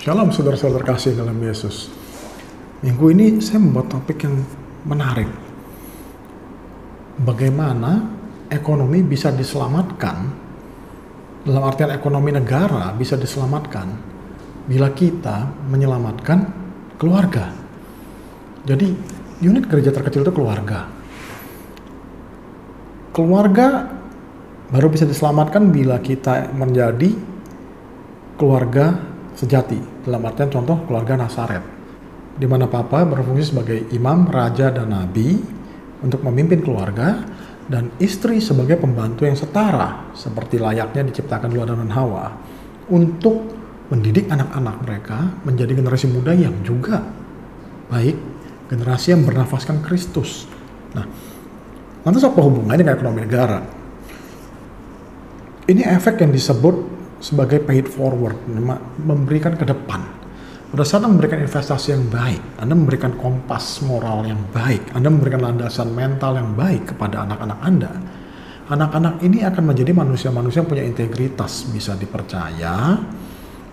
Shalom saudara-saudara kasih dalam Yesus. Minggu ini saya membuat topik yang menarik. Bagaimana ekonomi bisa diselamatkan, dalam artian ekonomi negara bisa diselamatkan bila kita menyelamatkan keluarga. Jadi unit gereja terkecil itu keluarga. Keluarga baru bisa diselamatkan bila kita menjadi keluarga sejati, dalam artian contoh keluarga Nazaret, di mana Papa berfungsi sebagai imam, raja, dan nabi untuk memimpin keluarga, dan istri sebagai pembantu yang setara, seperti layaknya diciptakan dulu Adam dan Hawa, untuk mendidik anak-anak mereka menjadi generasi muda yang juga baik, generasi yang bernafaskan Kristus. Nah, lantas apa hubungannya dengan ekonomi negara? Ini efek yang disebut sebagai paid forward, memberikan ke depan. Pada saat Anda memberikan investasi yang baik, Anda memberikan kompas moral yang baik, Anda memberikan landasan mental yang baik kepada anak-anak Anda. Anak-anak ini akan menjadi manusia-manusia yang punya integritas, bisa dipercaya,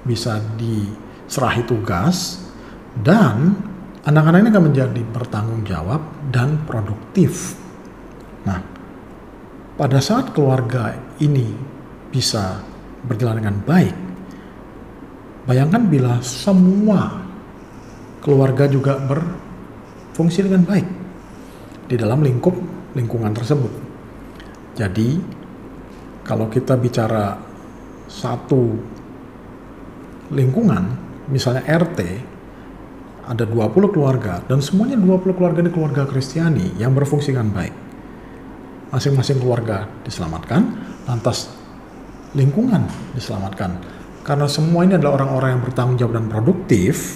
bisa diserahi tugas, dan anak-anak ini akan menjadi bertanggung jawab dan produktif. Nah, pada saat keluarga ini bisa berjalan dengan baik, bayangkan bila semua keluarga juga berfungsi dengan baik di dalam lingkungan tersebut. Jadi kalau kita bicara satu lingkungan, misalnya RT, ada 20 keluarga, dan semuanya 20 keluarga ini keluarga Kristiani yang berfungsi dengan baik. Masing-masing keluarga diselamatkan, lantas lingkungan diselamatkan. Karena semua ini adalah orang-orang yang bertanggung jawab dan produktif,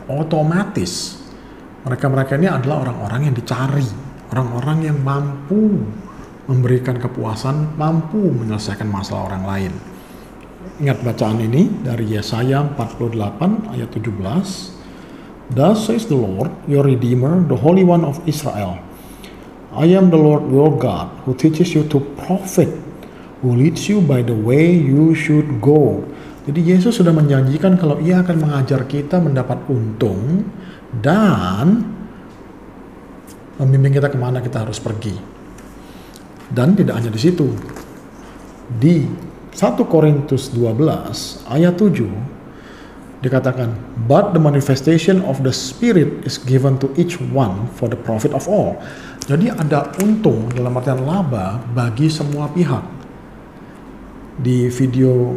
otomatis mereka-mereka ini adalah orang-orang yang dicari, orang-orang yang mampu memberikan kepuasan, mampu menyelesaikan masalah orang lain. Ingat bacaan ini dari Yesaya 48 ayat 17. Thus says the Lord, your Redeemer, the Holy One of Israel. I am the Lord your God, who teaches you to profit, who leads you by the way you should go. Jadi Yesus sudah menjanjikan kalau Ia akan mengajar kita mendapat untung dan membimbing kita kemana kita harus pergi. Dan tidak hanya di situ. Di 1 Korintus 12 ayat 7 dikatakan, but the manifestation of the Spirit is given to each one for the profit of all. Jadi ada untung dalam artian laba bagi semua pihak. Di video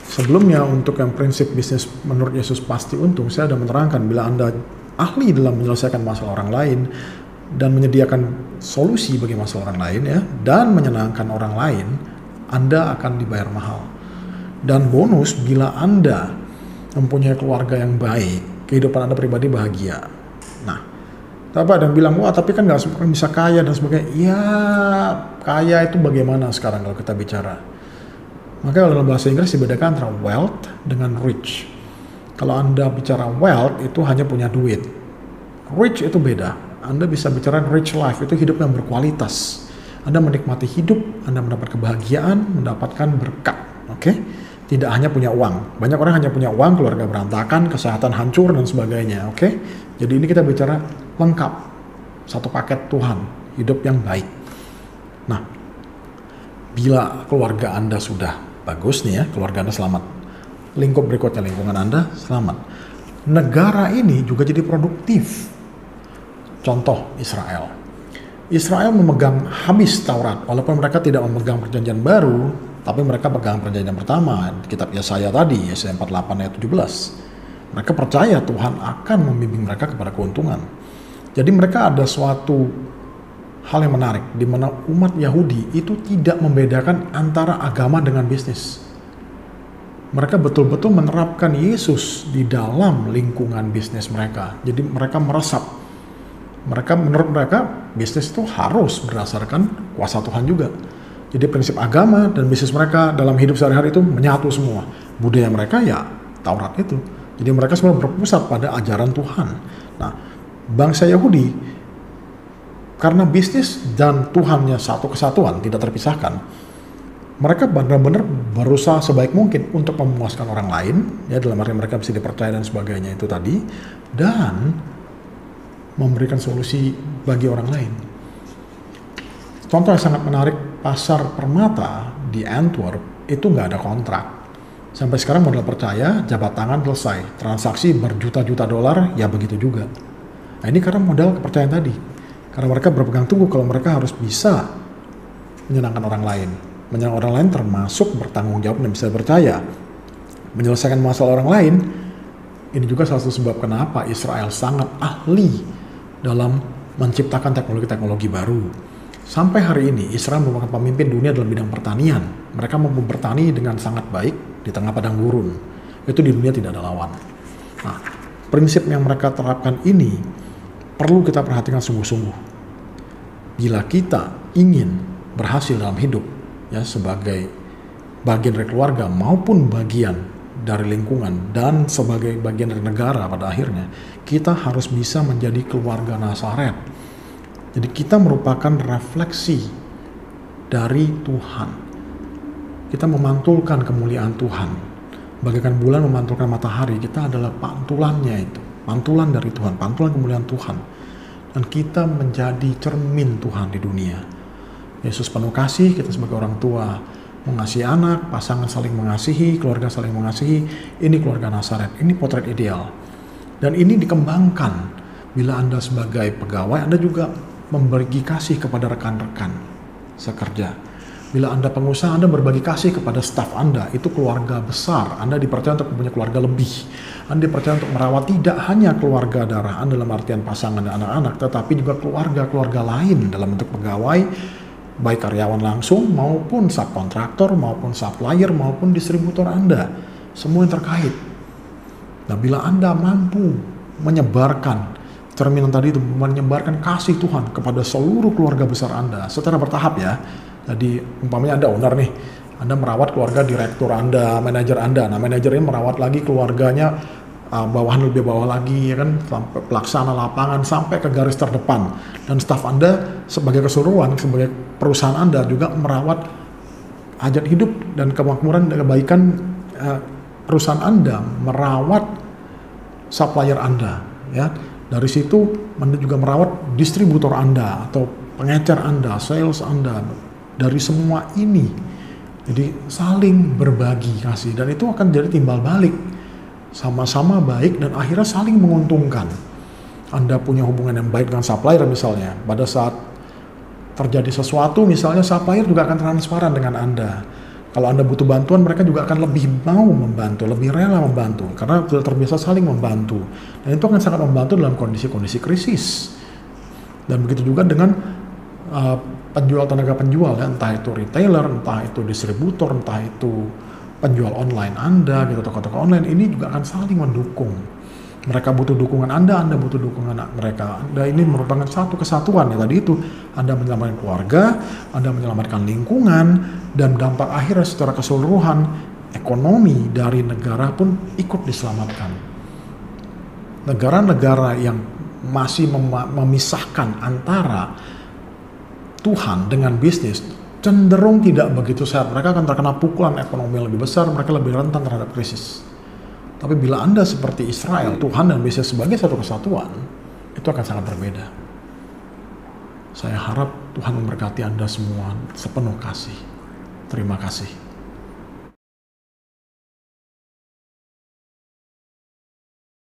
sebelumnya untuk yang prinsip bisnis menurut Yesus pasti untung, saya sudah menerangkan bila Anda ahli dalam menyelesaikan masalah orang lain dan menyediakan solusi bagi masalah orang lain, ya, dan menyenangkan orang lain, Anda akan dibayar mahal. Dan bonus bila Anda mempunyai keluarga yang baik, kehidupan Anda pribadi bahagia. Nah, tapi ada yang bilang, wah tapi kan nggak semua orang bisa kaya dan sebagainya. Ya, kaya itu bagaimana sekarang kalau kita bicara? Maka dalam bahasa Inggris dibedakan antara wealth dengan rich. Kalau Anda bicara wealth itu hanya punya duit. Rich itu beda. Anda bisa bicara rich life, itu hidup yang berkualitas. Anda menikmati hidup, Anda mendapat kebahagiaan, mendapatkan berkat. Oke? Tidak hanya punya uang. Banyak orang hanya punya uang, keluarga berantakan, kesehatan hancur dan sebagainya. Oke? Jadi ini kita bicara lengkap. Satu paket Tuhan, hidup yang baik. Nah, bila keluarga Anda sudah bagus nih ya, keluarga Anda selamat, lingkup berikutnya lingkungan Anda selamat, negara ini juga jadi produktif. Contoh Israel memegang habis Taurat, walaupun mereka tidak memegang perjanjian baru, tapi mereka pegang perjanjian pertama, kitab Yesaya tadi, Yesaya 48 ayat 17. Mereka percaya Tuhan akan membimbing mereka kepada keuntungan. Jadi mereka ada suatu hal yang menarik, di mana umat Yahudi itu tidak membedakan antara agama dengan bisnis. Mereka betul-betul menerapkan Yesus di dalam lingkungan bisnis mereka. Jadi mereka meresap. Menurut mereka, bisnis itu harus berdasarkan kuasa Tuhan juga. Jadi prinsip agama dan bisnis mereka dalam hidup sehari-hari itu menyatu semua. Budaya mereka ya Taurat itu. Jadi mereka semua berpusat pada ajaran Tuhan. Nah, bangsa Yahudi karena bisnis dan Tuhannya satu kesatuan, tidak terpisahkan, mereka benar-benar berusaha sebaik mungkin untuk memuaskan orang lain, ya dalam arti mereka bisa dipercaya dan sebagainya itu tadi, dan memberikan solusi bagi orang lain. Contoh yang sangat menarik, pasar permata di Antwerp itu nggak ada kontrak. Sampai sekarang modal percaya, jabat tangan selesai, transaksi berjuta-juta dolar, ya begitu juga. Nah ini karena modal kepercayaan tadi, karena mereka berpegang teguh kalau mereka harus bisa menyenangkan orang lain. Menyenangkan orang lain termasuk bertanggung jawab dan bisa percaya. Menyelesaikan masalah orang lain, ini juga salah satu sebab kenapa Israel sangat ahli dalam menciptakan teknologi-teknologi baru. Sampai hari ini, Israel merupakan pemimpin dunia dalam bidang pertanian. Mereka mampu bertani dengan sangat baik di tengah padang gurun. Itu di dunia tidak ada lawan. Nah, prinsip yang mereka terapkan ini perlu kita perhatikan sungguh-sungguh. Bila kita ingin berhasil dalam hidup, ya sebagai bagian dari keluarga maupun bagian dari lingkungan dan sebagai bagian dari negara pada akhirnya, kita harus bisa menjadi keluarga Nazaret. Jadi kita merupakan refleksi dari Tuhan. Kita memantulkan kemuliaan Tuhan. Bagaikan bulan memantulkan matahari, kita adalah pantulannya itu. Pantulan dari Tuhan, pantulan kemuliaan Tuhan. Dan kita menjadi cermin Tuhan di dunia. Yesus penuh kasih, kita sebagai orang tua mengasihi anak, pasangan saling mengasihi, keluarga saling mengasihi. Ini keluarga Nazaret, ini potret ideal. Dan ini dikembangkan bila Anda sebagai pegawai, Anda juga memberi kasih kepada rekan-rekan sekerja. Bila Anda pengusaha, Anda berbagi kasih kepada staf Anda, itu keluarga besar. Anda dipercaya untuk punya keluarga lebih. Anda dipercaya untuk merawat tidak hanya keluarga darah Anda dalam artian pasangan dan anak-anak, tetapi juga keluarga-keluarga lain dalam bentuk pegawai, baik karyawan langsung maupun subkontraktor, maupun supplier, maupun distributor Anda. Semua yang terkait. Nah, bila Anda mampu menyebarkan cerminan tadi itu, menyebarkan kasih Tuhan kepada seluruh keluarga besar Anda secara bertahap ya. Jadi umpamanya Anda owner nih, Anda merawat keluarga direktur Anda, manajer Anda. Nah manajernya merawat lagi keluarganya bawahan lebih bawah lagi ya kan, sampai pelaksana lapangan sampai ke garis terdepan. Dan staf Anda sebagai keseluruhan, sebagai perusahaan Anda juga merawat hajat hidup dan kemakmuran dan kebaikan perusahaan Anda, merawat supplier Anda ya. Dari situ Anda juga merawat distributor Anda atau pengecer Anda, sales Anda. Dari semua ini, jadi saling berbagi kasih dan itu akan jadi timbal balik, sama-sama baik dan akhirnya saling menguntungkan. Anda punya hubungan yang baik dengan supplier misalnya, pada saat terjadi sesuatu misalnya supplier juga akan transparan dengan Anda. Kalau Anda butuh bantuan, mereka juga akan lebih mau membantu, lebih rela membantu karena sudah terbiasa saling membantu. Dan itu akan sangat membantu dalam kondisi-kondisi krisis. Dan begitu juga dengan penjual, tenaga penjual ya, entah itu retailer, entah itu distributor, entah itu penjual online Anda gitu, toko-toko online, ini juga akan saling mendukung. Mereka butuh dukungan Anda butuh dukungan mereka. Anda ini merupakan satu kesatuan ya tadi itu. Anda menyelamatkan keluarga, Anda menyelamatkan lingkungan, dan dampak akhirnya secara keseluruhan ekonomi dari negara pun ikut diselamatkan. Negara-negara yang masih memisahkan antara Tuhan dengan bisnis cenderung tidak begitu sehat. Mereka akan terkena pukulan ekonomi yang lebih besar, mereka lebih rentan terhadap krisis. Tapi bila Anda seperti Israel, Tuhan dan bisnis sebagai satu kesatuan, itu akan sangat berbeda. Saya harap Tuhan memberkati Anda semua sepenuh kasih. Terima kasih.